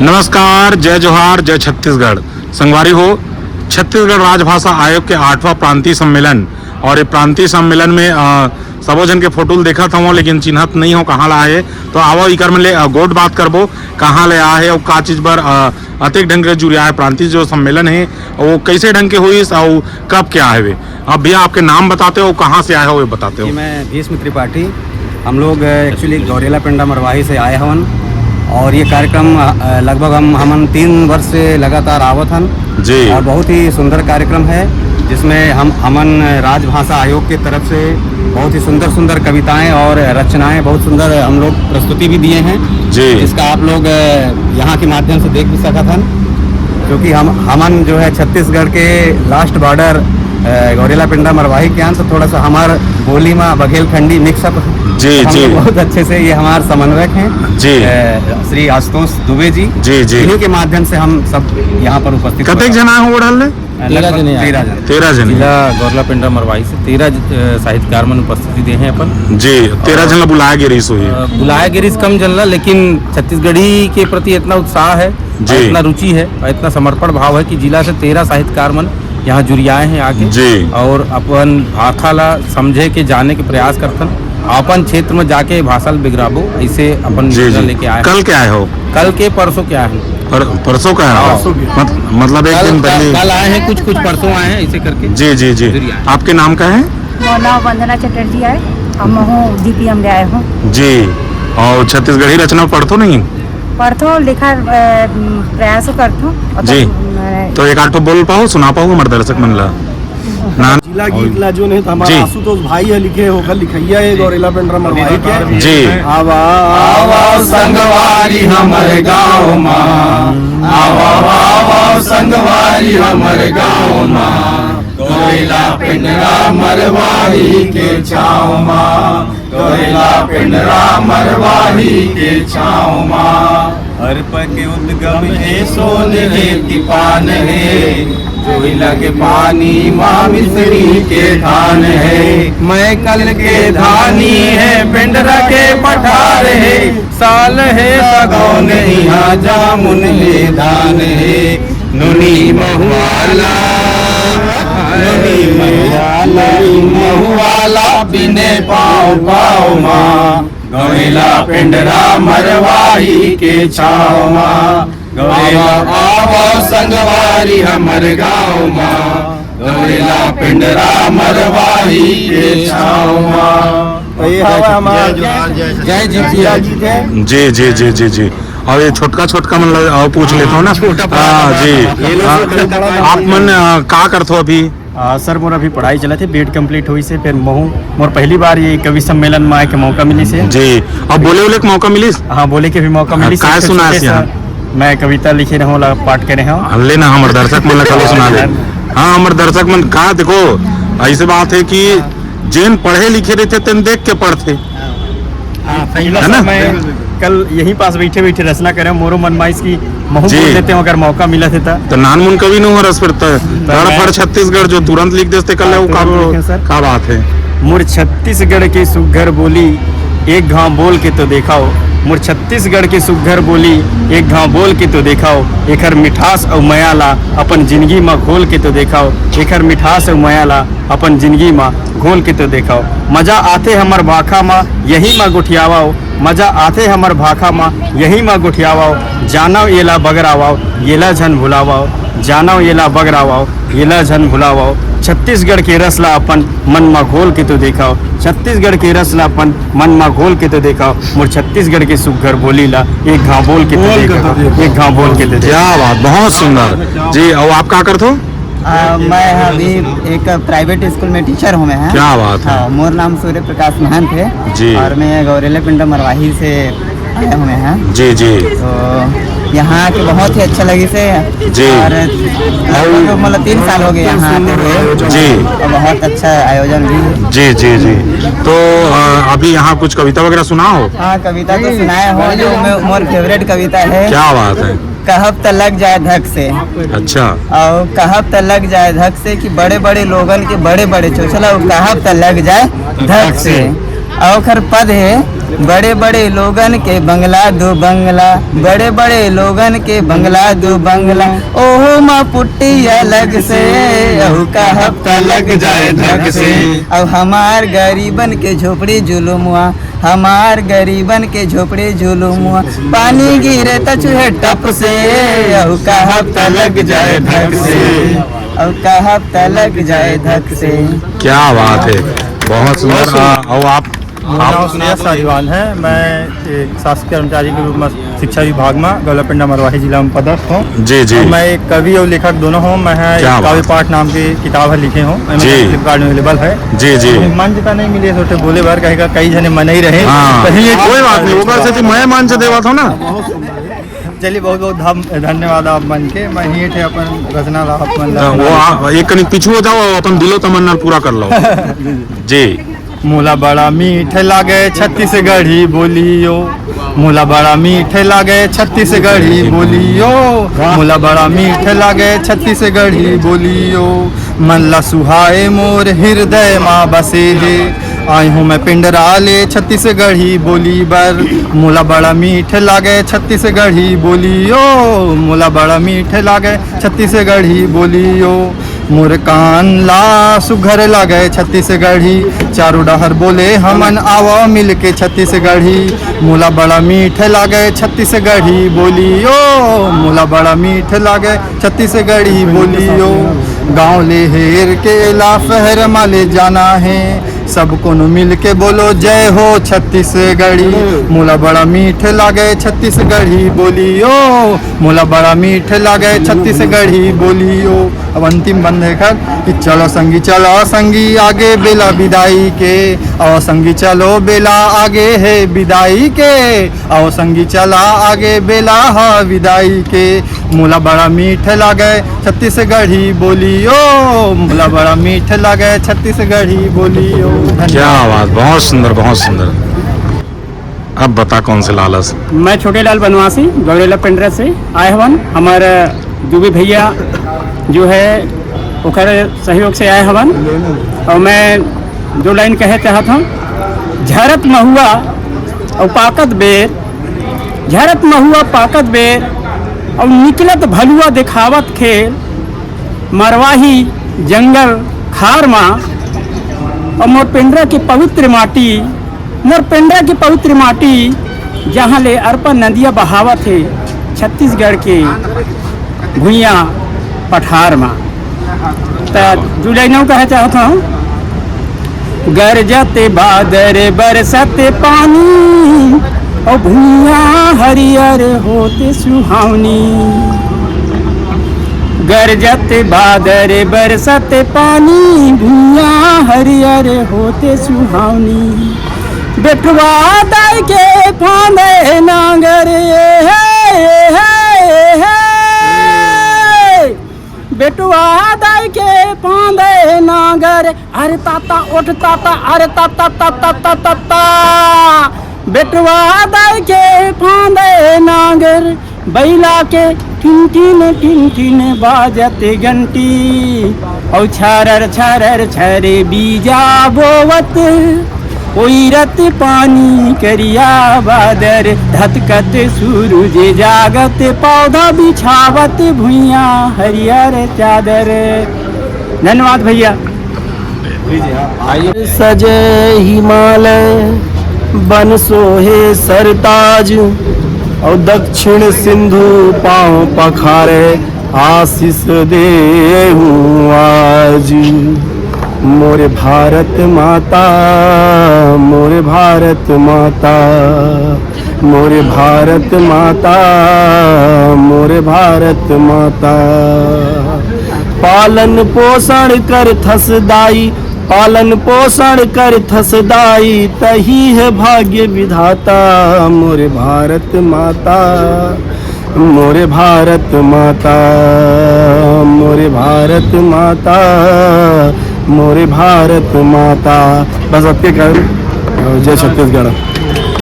नमस्कार, जय जोहार, जय छत्तीसगढ़। संगवारी हो, छत्तीसगढ़ राजभाषा आयोग के 8वां प्रांतीय सम्मेलन और ये प्रांतीय सम्मेलन में सबो जन के फोटो देखा था लेकिन चिन्हत नहीं हो कहाँ ला है। तो आवो इकर में ले गोट बात करबो कहाँ ले आए और का चीज बर अतिक ढंग के जुड़िया है। प्रांतीय जो सम्मेलन है वो कैसे ढंग के हुई और कब क्या है वे। अब भैया आपके नाम बताते हो, कहाँ से आए हो ये बताते हो। मैं भीष्म त्रिपाठी, हम लोग एक्चुअली गौरेला पिंडा मरवाही से आए हवन और ये कार्यक्रम लगभग हम 3 वर्ष से लगातार आवत हन जी। और बहुत ही सुंदर कार्यक्रम है जिसमें हमन राजभाषा आयोग की तरफ से बहुत ही सुंदर कविताएं और रचनाएं बहुत सुंदर हम लोग प्रस्तुति भी दिए हैं जी। इसका आप लोग यहाँ के माध्यम से देख भी सकत हन, क्योंकि हमन जो है छत्तीसगढ़ के लास्ट बॉर्डर गौरेला पिंडा मरवाही के हैं, तो थोड़ा सा हमार बोली में बघेलखंडी मिक्सअप जी जी बहुत अच्छे से ये हमारे समन्वयक हैं जी श्री आशुतोष दुबे जी जी जी। इन्हीं के माध्यम से हम सब यहाँ पर उपस्थित कतेक जना हो डाल 13 जन जिला गौरला पिंडा मरवाही से 13 साहित्यकार मन उपस्थिति दे हैं अपन जी। 13 जन बुलाया गिरी हुई बुलाया गिरीश कम जनला, लेकिन छत्तीसगढ़ी के प्रति इतना उत्साह है, इतना रुचि है और इतना समर्पण भाव है कि जिला से 13 साहित्यकार मन यहाँ जुड़ियाए हैं आगे जी। और अपन भाषा ला समझे के जाने के प्रयास करथन, अपन क्षेत्र में जाके भाषा बिगराबो ऐसे अपन लेके आए। कल क्या आए हो? कल के परसों क्या है? परसों का है मतलब एक दिन पहले कल आए हैं, कुछ परसों आए हैं ऐसे करके। जी जी जी। आपके नाम का है? मौना वंदना चटर्जी है, हम जीपीएम ले आए हूँ जी। और छत्तीसगढ़ी रचना पढ़तो नहीं? पढ़तो लिखा प्रयास करतो जी। तो एक आठ बोल पाओ, सुना पाओ हमारे दर्शक मन ला। जिला गीत ला जो नहीं हमारा आशुतोष भाई है लिखे होकर लिखैया है गौरेला पिंडा मरवाही के जी। आवा आवा संगवारी हमर गाँव माँ, आवा आवा संगवारी हमर गाँव माँ, गौरेला पिंडा मरवाही के छाँव माँ, गौरेला पिंडा मरवाही के छाँव माँ। अर्प के उद्गम है सोन है दीपान है, जोइला के पानी माँ मिश्री के धान है, मैं कल के धानी है पिंडरा के पठार है, साल है सगौन यहाँ जामुन है धान है, नुनी महुआला नुनी महुआला बिने पाओ पाओ माँ, गौरेला पिंडरा मरवाही के छाव माँ, गौरेला आवो संगवारी हमर गाँव माँ, गौरेला पिंडरा मरवाही के छाव माँ। जय जी जी जी जी जी जी। और ये छोटका मतलब पूछ लेता हूँ ना जी। आप मन का करते हो अभी? सर मोर अभी पढ़ाई चला थे, बीएड कंप्लीट हुई से फिर मोर पहली बार ये कवि सम्मेलन में आए के मौका मिली से जी। और बोले के मौका मिली? हाँ, बोले के भी मौका मिली। का सुना है? मैं कविता लिखे रहा हूँ, पाठ करे हूँ। लेना हमारे दर्शक मन कल सुना दे। हाँ, हमारे दर्शक मन का देखो ऐसी बात है कि जिन पढ़े लिखे रहते तेन देख के पढ़ते है ना। मैं कल यहीं पास बैठे बैठे रचना करे मोरो मनमाइश की महू बोल देते हैं अगर मौका मिला था तो नानमुन कभी नहीं हो रस फिर फड़ छत्तीसगढ़ जो तुरंत लिख देते कल वो का बात है। मुर छत्तीसगढ़ की सुघर बोली एक घाव बोल के तो देखाओ, मुर छत्तीसगढ़ की सुघर बोली एक घाव बोल के तो देखाओ, एकर मिठास और मयाला अपन जिंदगी में घोल के तो देखाओ, एकर मिठास और मयाला अपन जिंदगी में घोल के तो देखाओ, मजा आते हमर भाखा में यही में गुठियावाओ, मजा आते हमर भाखा में यही में गुठियावाओ, जानो येला बगरावाओ येला झन भुलावाओ, जानो येला बगरावाओ येला झन भुलावाओ, छत्तीसगढ़ के रसला अपन मन में घोल के तो देखाओ, छत्तीसगढ़ के रसला अपन मन में घोल के तो देखाओ, मोर छत्तीसगढ़ के सुघर बोली ला एक घाव बोल के तो देखाओ, एक घाव बोल के तो देखाओ। क्या बात, बहुत सुंदर जी। और आप क्या करते हो? मैं अभी एक प्राइवेट स्कूल में टीचर हूँ। मैं क्या बात है। मोर नाम सूर्य प्रकाश महंत है जी। और मैं गौरेला पिंडा मरवाही से आए हुए हैं जी जी। तो यहाँ के बहुत ही अच्छा लगी से जी। और मतलब 3 साल हो गए यहाँ आते हुए जी। और बहुत अच्छा आयोजन भी। जी जी जी। तो अभी यहाँ कुछ कविता वगैरह सुनाओ? हाँ, कविता तो सुनाया हो, जो मोर फेवरेट कविता है। क्या बात है। कहब त लग जाए धक से। अच्छा। और कहब त लग जाए धक से कि बड़े बड़े लोगन के बड़े बड़े चोचला कहब त लग जाए धक से। और खर पद है बड़े बड़े लोगन के बंगला दो बंगला, बड़े बड़े लोगन के बंगला दो बंगला। ओहो माँ पुट्टी अलग से, अहू का हफ्ता लग जाए धक से। अब हमार गरीबन के झोपड़ी जुलुमुआ, हमार गरीबन के झोपड़ी जुलुमुआ। पानी गिरे तो चूहे टप से, अहू का हफ्ता लग जाए धक से, अहू का हफ्ता लग जाए धक से। क्या बात है, बहुत सुंदर। और आप नाम सुनेश साहिवाल है। मैं एक शासकीय कर्मचारी के रूप में शिक्षा विभाग में गौलापिंडा मरवाही जिला में पदस्थ हूँ। जी जी। और मैं एक कवि और लेखक दोनों हूँ। मैं काव्य पाठ नाम की किताब है लिखे हूँ, फ्लिपकार्ट में अवेलेबल है। जी जी। मंच का नहीं मिले छोटे बोले भर कहेगा कई जने मन ही रहे। कोई बात नहीं, वो से मैं मंच देवा था ना। चलिए बहुत बहुत धन्यवाद आप मन के। मैं ही थे अपन रचना अपन वो एक कहीं पीछू हो जाओ, अपन दिलो तमन्ना पूरा कर लो। जी। मूला बड़ा मीठ लागे छत्तीसगढ़ी बोलियो, मूला बड़ा मीठ लागे छत्तीसगढ़ी बोलियो, मूला बड़ा मीठ लागे छत्तीसगढ़ी बोलियो। मन ला सुहाए मोर हृदय माँ बसे है, आई हूँ मैं पिंडराले छत्तीसगढ़ी बोली बर। मूला बड़ा मीठ लागे छत्तीसगढ़ी बोलियो, मूला बड़ा मीठ लागे छत्तीसगढ़ी बोलियो। मोर कान ला सुघर लागे छत्तीसगढ़ी, चारों डहर बोले हमन आवा मिल के छत्तीसगढ़ी। मूला बड़ा मीठ लागे छत्तीसगढ़ी बोलियो, मूला बड़ा मीठ लागे छत्तीसगढ़ी बोलियो। गाँव ले हेर के ला फहर माले जाना है, सबको नु मिल के बोलो जय हो छत्तीसगढ़ी। मूला बड़ा मीठ लागे छत्तीसगढ़ी बोलियो, मूला बड़ा मीठ लागे छत्तीसगढ़ी बोलियो। अब अंतिम बंद है खर कि चलो संगी आगे बेला विदाई के, आओ संगी चलो बेला आगे है विदाई के, आओ संगी चला आगे बेला हा विदाई के। मूला बड़ा मीठ लागे छत्तीसगढ़ी बोलियो, मूला बड़ा मीठ लागे छत्तीसगढ़ी बोलियो। क्या आवाज, बहुत सुंदर बहुत सुंदर। अब बता कौन से लालस। मैं छोटे लाल बनवासी गौरेला पिंडरा से आए हवन। हमारे दुबे भैया जो है ओकर सहयोग से आए हवन। और मैं दो लाइन कहे चाहत हूँ। झरत महुआ और पाकत बेर, झरत महुआ पाकत बेर और निकलत भलुआ दिखावत खेल। मरवाही जंगल खार माँ और मोर पिंडरा की पवित्र माटी, मोर पिंडरा की पवित्र माटी जहाँ ले अर्पण नदियाँ बहावत है छत्तीसगढ़ के भुइयाँ पठार माँ। तो जुलाई नौ कहे चाहता हूँ। गरजते बादर बरसते पानी और भुइयाँ हरियर होते सुहावनी। गरजते बादर बरसते पानी, भुइयाँ हरियर होते सुहावनी। बेटवा दाई के फांदे नांगर बेटुआ दाई के फांदे नांगर। अरे ताता उठ ताता, अरे ताता ताता ताता ता। बेटुआ दाई के फांदे नांगर, बैला के ठिन ठिन ठिन बाजते घंटी। और छरर छरर छरे बीजा बोवत, ओई रत पानी करिया बादर। धतकत सूरज जागत, पौधा बिछावत भुइयाँ हरियर चादर। धन्यवाद भैया। सजे हिमालय बन सोहे सरताज, और दक्षिण सिंधु पाँव पखारे आशीष देहूँ आज। मोरे भारत माता, मोरे भारत माता, मोरे भारत माता, मोरे भारत माता। पालन पोषण कर थसदाई, पालन पोषण कर थसदाई, तही है भाग्य विधाता। मोरे भारत माता, मोरे भारत माता, मोरे भारत माता, मोरे भारत माता। बस अब के कर जय छत्तीसगढ़।